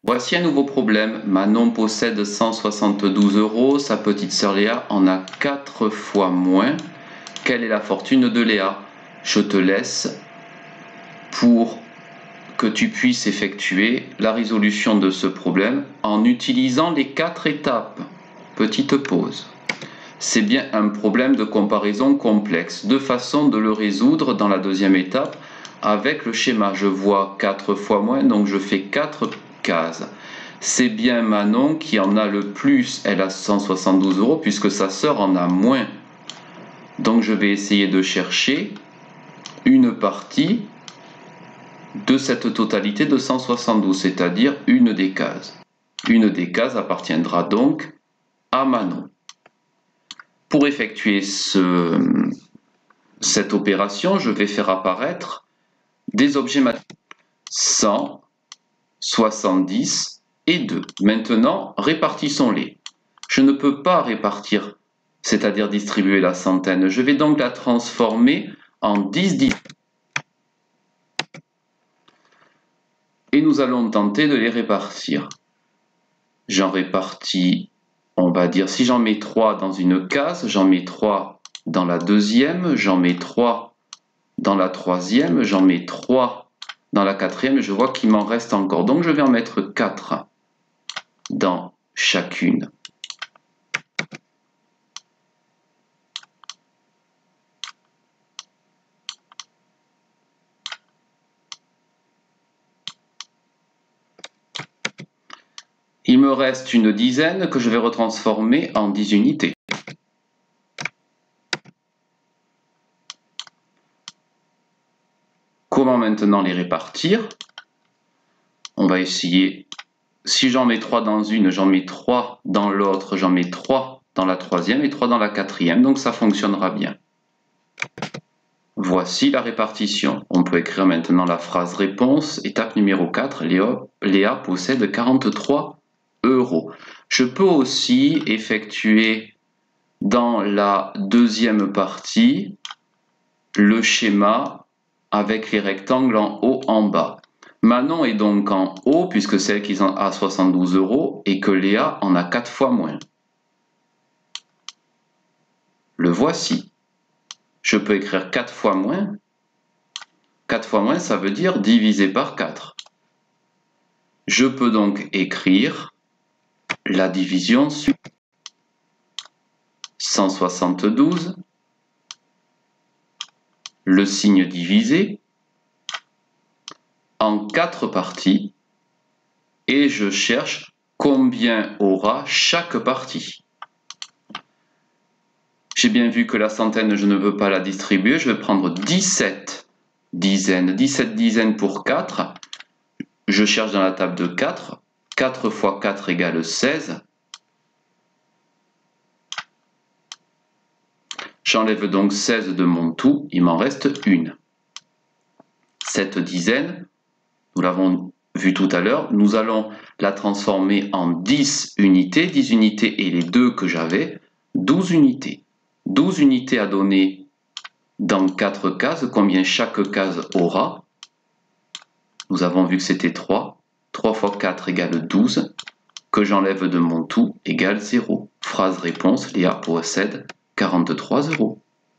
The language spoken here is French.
Voici un nouveau problème. Manon possède 172 €, sa petite sœur Léa en a 4 fois moins. Quelle est la fortune de Léa? Je te laisse pour que tu puisses effectuer la résolution de ce problème en utilisant les 4 étapes. Petite pause. C'est bien un problème de comparaison complexe. Deux façons de le résoudre dans la deuxième étape avec le schéma. Je vois 4 fois moins, donc je fais 4 cases. C'est bien Manon qui en a le plus, elle a 172 € puisque sa sœur en a moins. Donc je vais essayer de chercher une partie de cette totalité de 172, c'est-à-dire une des cases. Une des cases appartiendra donc à Manon. Pour effectuer cette opération, je vais faire apparaître des objets mathématiques. 100, 70 et 2. Maintenant, répartissons-les. Je ne peux pas répartir, c'est-à-dire distribuer la centaine. Je vais donc la transformer en 10. Et nous allons tenter de les répartir. J'en répartis, on va dire, si j'en mets 3 dans une case, j'en mets 3 dans la deuxième, j'en mets 3 dans la troisième, j'en mets 3 dans la quatrième, je vois qu'il m'en reste encore. Donc je vais en mettre 4 dans chacune. Il me reste une dizaine que je vais retransformer en 10 unités. Comment maintenant les répartir? On va essayer, si j'en mets 3 dans une, j'en mets 3 dans l'autre, j'en mets 3 dans la troisième et 3 dans la quatrième, donc ça fonctionnera bien. Voici la répartition. On peut écrire maintenant la phrase réponse. Étape numéro 4, Léa possède 43 €. Je peux aussi effectuer dans la deuxième partie le schéma avec les rectangles en haut, en bas. Manon est donc en haut puisque c'est elle qui a 72 € et que Léa en a 4 fois moins. Le voici. Je peux écrire 4 fois moins. 4 fois moins, ça veut dire diviser par 4. Je peux donc écrire la division suivante. 172, le signe divisé, en 4 parties, et je cherche combien aura chaque partie. J'ai bien vu que la centaine, je ne veux pas la distribuer, je vais prendre 17 dizaines. 17 dizaines pour 4, je cherche dans la table de 4, 4 fois 4 égale 16. J'enlève donc 16 de mon tout, il m'en reste une. Cette dizaine, nous l'avons vu tout à l'heure, nous allons la transformer en 10 unités. 10 unités et les 2 que j'avais, 12 unités. 12 unités à donner dans 4 cases, combien chaque case aura. Nous avons vu que c'était 3. 3 fois 4 égale 12, que j'enlève de mon tout égale 0. Phrase réponse, Léa possède 43 €.